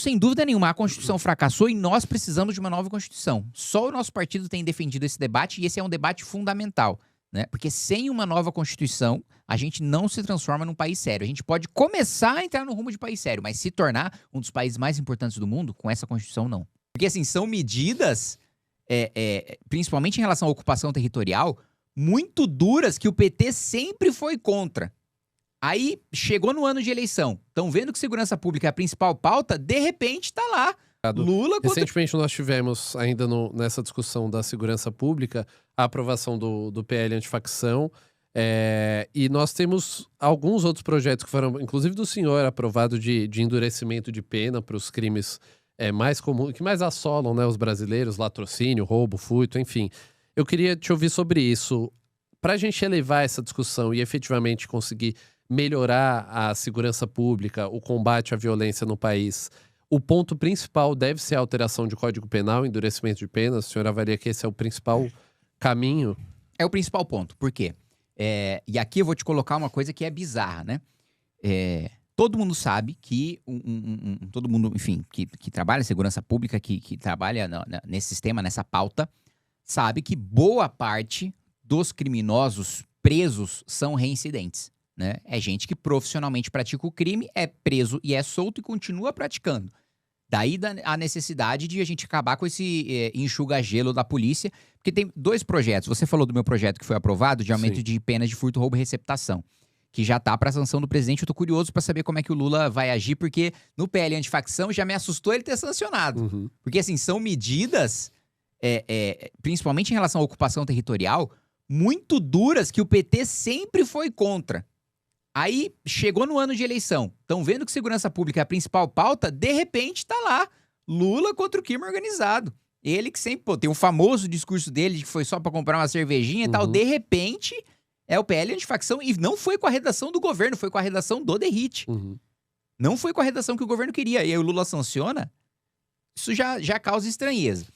Sem dúvida nenhuma, a Constituição fracassou e nós precisamos de uma nova Constituição. Só o nosso partido tem defendido esse debate e esse é um debate fundamental, né? Porque sem uma nova Constituição, a gente não se transforma num país sério. A gente pode começar a entrar no rumo de país sério, mas se tornar um dos países mais importantes do mundo, com essa Constituição, não. Porque, assim, são medidas, principalmente em relação à ocupação territorial, muito duras que o PT sempre foi contra. Aí, chegou no ano de eleição, estão vendo que segurança pública é a principal pauta, de repente tá lá, Lula contra... Recentemente nós tivemos, ainda nessa discussão da segurança pública, a aprovação do PL antifacção, e nós temos alguns outros projetos que foram, inclusive do senhor, aprovado de endurecimento de pena para os crimes mais comuns, que mais assolam, né, os brasileiros, latrocínio, roubo, furto, enfim. Eu queria te ouvir sobre isso. Para a gente elevar essa discussão e efetivamente conseguir melhorar a segurança pública, o combate à violência no país, o ponto principal deve ser a alteração de Código Penal, endurecimento de penas. O senhor avalia que esse é o principal caminho? É o principal ponto. Por quê? E aqui eu vou te colocar uma coisa que é bizarra, né? Todo mundo sabe que todo mundo, enfim, que trabalha em segurança pública, que trabalha nesse sistema, nessa pauta, sabe que boa parte dos criminosos presos são reincidentes, né? É gente que profissionalmente pratica o crime, é preso e é solto e continua praticando. Daí a necessidade de a gente acabar com esse enxuga-gelo da polícia, porque tem 2 projetos. Você falou do meu projeto que foi aprovado, de aumento Sim. de penas de furto, roubo e receptação, que já tá para sanção do presidente. Eu tô curioso para saber como é que o Lula vai agir, porque no PL antifacção já me assustou ele ter sancionado. Uhum. Porque, assim, são medidas, principalmente em relação à ocupação territorial, muito duras que o PT sempre foi contra. Aí, chegou no ano de eleição, estão vendo que segurança pública é a principal pauta, de repente tá lá, Lula contra o crime organizado. Ele que sempre, tem o famoso discurso dele de que foi só pra comprar uma cervejinha e tal, de repente é o PL antifacção e não foi com a redação do governo, foi com a redação do Derrite. Uhum. Não foi com a redação que o governo queria. E aí o Lula sanciona, isso já causa estranheza.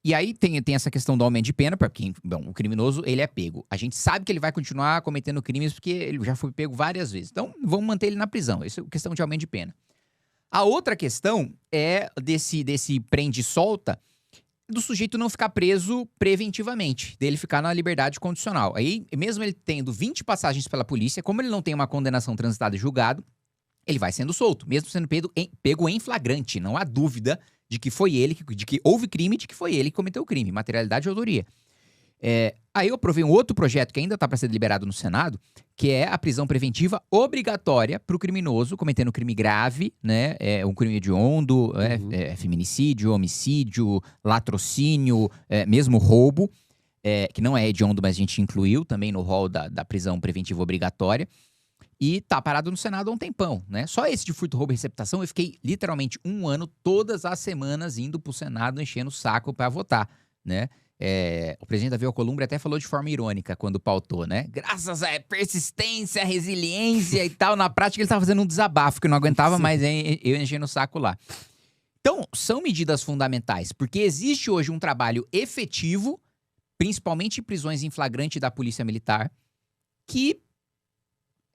E aí tem essa questão do aumento de pena, porque o criminoso, ele é pego. A gente sabe que ele vai continuar cometendo crimes porque ele já foi pego várias vezes. Então, vamos manter ele na prisão. Isso é questão de aumento de pena. A outra questão é desse prende e solta, do sujeito não ficar preso preventivamente, dele ficar na liberdade condicional. Aí, mesmo ele tendo 20 passagens pela polícia, como ele não tem uma condenação transitada e julgado, ele vai sendo solto, mesmo sendo pego em flagrante. Não há dúvida de que foi ele, de que houve crime, de que foi ele que cometeu o crime. Materialidade e autoria. Aí eu aprovei um outro projeto que ainda está para ser deliberado no Senado, que é a prisão preventiva obrigatória para o criminoso cometendo crime grave, né? Um crime hediondo, feminicídio, homicídio, latrocínio, mesmo roubo, que não é hediondo, mas a gente incluiu também no rol da prisão preventiva obrigatória. E tá parado no Senado há um tempão, né? Só esse de furto, roubo e receptação, eu fiquei literalmente 1 ano, todas as semanas, indo pro Senado, enchendo o saco pra votar, né? O presidente Davi Alcolumbre até falou de forma irônica quando pautou, né? Graças à persistência, resiliência e tal, na prática ele tava fazendo um desabafo, que não aguentava mais eu enchendo o saco lá. Então, são medidas fundamentais, porque existe hoje um trabalho efetivo, principalmente em prisões em flagrante da Polícia Militar, que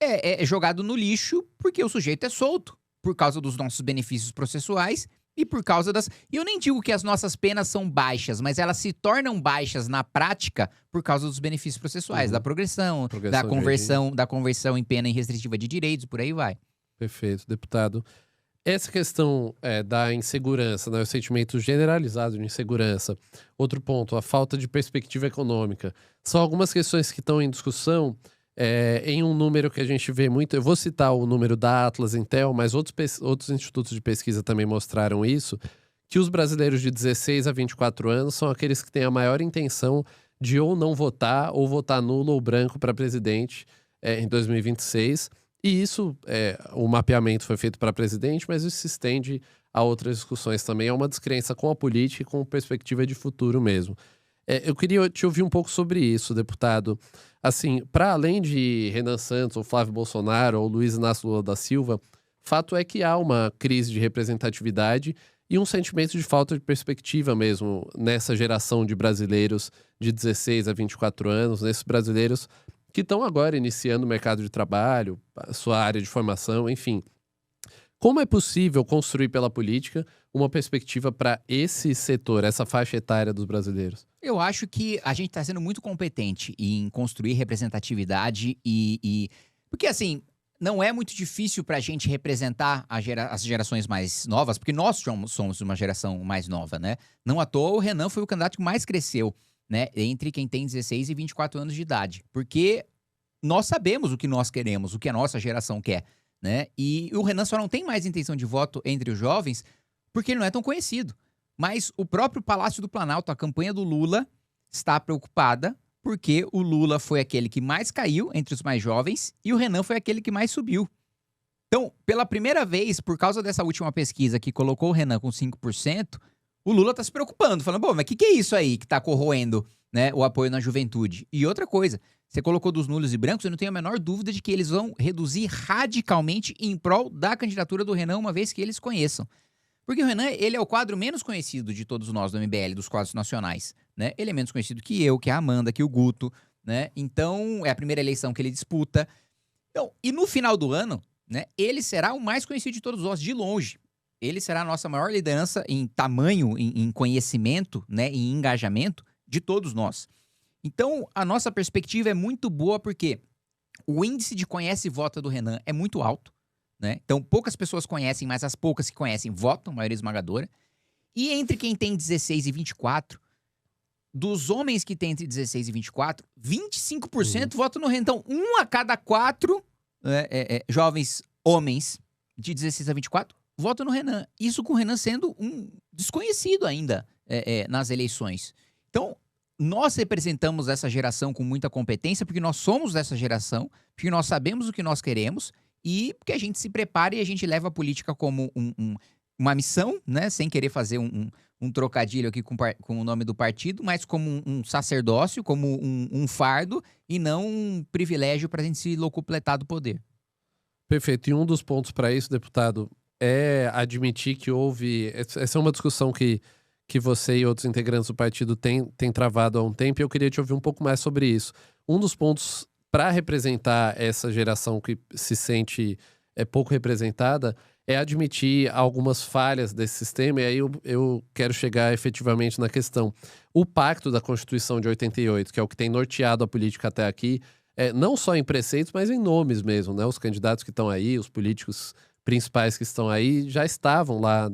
é jogado no lixo porque o sujeito é solto, por causa dos nossos benefícios processuais e por causa das... E eu nem digo que as nossas penas são baixas, mas elas se tornam baixas na prática por causa dos benefícios processuais, da progressão da conversão em pena restritiva de direitos, por aí vai. Perfeito, deputado. Essa questão da insegurança, né, o sentimento generalizado de insegurança. Outro ponto, a falta de perspectiva econômica. São algumas questões que estão em discussão. Em um número que a gente vê muito, eu vou citar o número da Atlas Intel, mas outros institutos de pesquisa também mostraram isso, que os brasileiros de 16 a 24 anos são aqueles que têm a maior intenção de ou não votar, ou votar nulo ou branco para presidente em 2026. E isso, o mapeamento foi feito para presidente, mas isso se estende a outras discussões também. É uma descrença com a política e com perspectiva de futuro mesmo. Eu queria te ouvir um pouco sobre isso, deputado. Assim, para além de Renan Santos, ou Flávio Bolsonaro, ou Luiz Inácio Lula da Silva, fato é que há uma crise de representatividade e um sentimento de falta de perspectiva mesmo nessa geração de brasileiros de 16 a 24 anos, nesses brasileiros que estão agora iniciando o mercado de trabalho, a sua área de formação, enfim. Como é possível construir pela política uma perspectiva para esse setor, essa faixa etária dos brasileiros? Eu acho que a gente está sendo muito competente em construir representatividade porque, assim, não é muito difícil para a gente representar as gerações mais novas, porque nós somos uma geração mais nova, né? Não à toa, o Renan foi o candidato que mais cresceu, né? Entre quem tem 16 e 24 anos de idade. Porque nós sabemos o que nós queremos, o que a nossa geração quer, né? E o Renan só não tem mais intenção de voto entre os jovens porque ele não é tão conhecido. Mas o próprio Palácio do Planalto, a campanha do Lula, está preocupada porque o Lula foi aquele que mais caiu entre os mais jovens e o Renan foi aquele que mais subiu. Então, pela primeira vez, por causa dessa última pesquisa que colocou o Renan com 5%, o Lula está se preocupando, falando, pô, mas o que é isso aí que está corroendo, né, o apoio na juventude? E outra coisa, você colocou dos nulos e brancos, eu não tenho a menor dúvida de que eles vão reduzir radicalmente em prol da candidatura do Renan, uma vez que eles conheçam. Porque o Renan, ele é o quadro menos conhecido de todos nós do MBL, dos quadros nacionais, né? Ele é menos conhecido que eu, que a Amanda, que o Guto, né? Então, é a primeira eleição que ele disputa. Então, e no final do ano, né, ele será o mais conhecido de todos nós, de longe. Ele será a nossa maior liderança em tamanho, em conhecimento, né, em engajamento de todos nós. Então, a nossa perspectiva é muito boa porque o índice de conhece e vota do Renan é muito alto. Né? Então, poucas pessoas conhecem, mas as poucas que conhecem votam, maioria esmagadora. E entre quem tem 16 e 24, dos homens que têm entre 16 e 24, 25% votam no Renan. Então, 1 a cada 4 jovens homens de 16 a 24 votam no Renan. Isso com o Renan sendo um desconhecido ainda nas eleições. Então, nós representamos essa geração com muita competência, porque nós somos dessa geração, porque nós sabemos o que nós queremos, e porque a gente se prepara e a gente leva a política como uma missão, né? Sem querer fazer um trocadilho aqui com o nome do partido, mas como um sacerdócio, como um fardo e não um privilégio para a gente se locupletar do poder. Perfeito. E um dos pontos para isso, deputado, é admitir que houve... Essa é uma discussão que você e outros integrantes do partido têm travado há um tempo, e eu queria te ouvir um pouco mais sobre isso. Um dos pontos para representar essa geração que se sente pouco representada, é admitir algumas falhas desse sistema, e aí eu quero chegar efetivamente na questão. O Pacto da Constituição de 88, que é o que tem norteado a política até aqui, não só em preceitos, mas em nomes mesmo, né? Os candidatos que estão aí, os políticos principais que estão aí, já estavam lá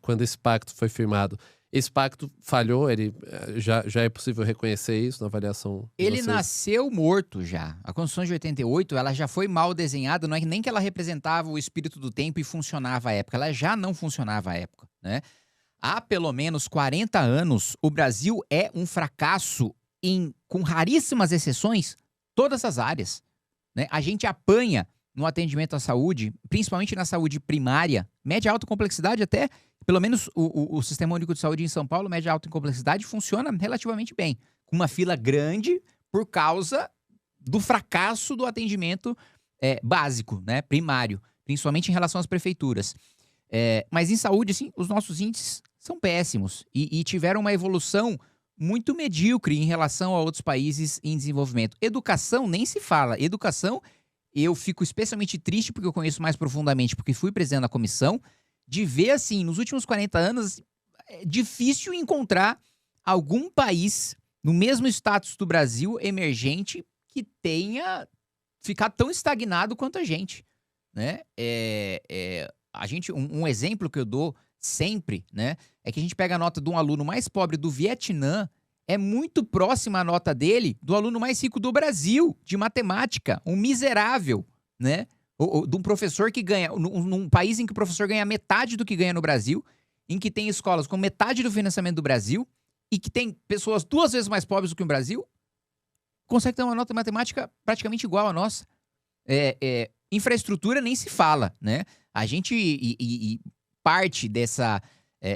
quando esse pacto foi firmado. Esse pacto falhou, ele já é possível reconhecer isso na avaliação? Ele nasceu morto já. A Constituição de 88, ela já foi mal desenhada, não é nem que ela representava o espírito do tempo e funcionava à época, ela já não funcionava à época, né? Há pelo menos 40 anos, o Brasil é um fracasso com raríssimas exceções, todas as áreas, né? A gente apanha no atendimento à saúde, principalmente na saúde primária, média alta complexidade até, pelo menos o Sistema Único de Saúde em São Paulo, média alta complexidade, funciona relativamente bem. Com uma fila grande por causa do fracasso do atendimento básico, né, primário, principalmente em relação às prefeituras. Mas em saúde, assim, os nossos índices são péssimos e tiveram uma evolução muito medíocre em relação a outros países em desenvolvimento. Educação nem se fala. Educação, eu fico especialmente triste porque eu conheço mais profundamente, porque fui presidente da comissão, de ver, assim, nos últimos 40 anos, é difícil encontrar algum país no mesmo status do Brasil, emergente, que tenha ficado tão estagnado quanto a gente, né? A gente, um exemplo que eu dou sempre, né, é que a gente pega a nota de um aluno mais pobre do Vietnã, é muito próxima a nota dele do aluno mais rico do Brasil, de matemática, um miserável, né? De um professor que ganha, num país em que o professor ganha metade do que ganha no Brasil, em que tem escolas com metade do financiamento do Brasil, e que tem pessoas 2 vezes mais pobres do que o Brasil, consegue ter uma nota matemática praticamente igual à nossa. Infraestrutura nem se fala, né? A gente, parte dessa...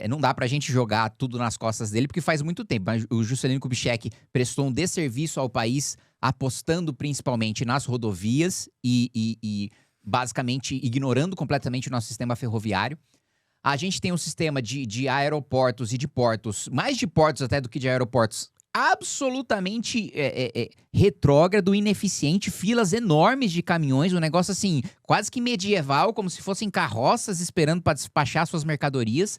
não dá pra gente jogar tudo nas costas dele, porque faz muito tempo. O Juscelino Kubitschek prestou um desserviço ao país, apostando principalmente nas rodovias e basicamente ignorando completamente o nosso sistema ferroviário. A gente tem um sistema de aeroportos e de portos, mais de portos até do que de aeroportos, absolutamente retrógrado, ineficiente, filas enormes de caminhões, um negócio assim, quase que medieval, como se fossem carroças esperando para despachar suas mercadorias,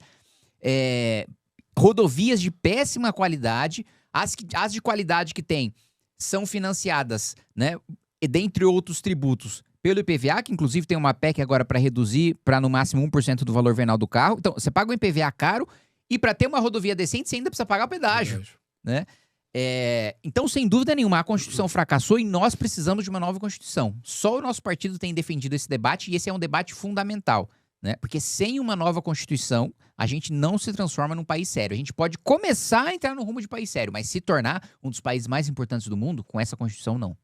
rodovias de péssima qualidade, as de qualidade que tem são financiadas, né, dentre outros tributos, pelo IPVA, que inclusive tem uma PEC agora para reduzir para no máximo 1% do valor venal do carro. Então, você paga o IPVA caro e para ter uma rodovia decente, você ainda precisa pagar o pedágio, né? Então, sem dúvida nenhuma, a Constituição fracassou e nós precisamos de uma nova Constituição. Só o nosso partido tem defendido esse debate e esse é um debate fundamental, né? Porque sem uma nova Constituição, a gente não se transforma num país sério. A gente pode começar a entrar no rumo de país sério, mas se tornar um dos países mais importantes do mundo, com essa Constituição, não.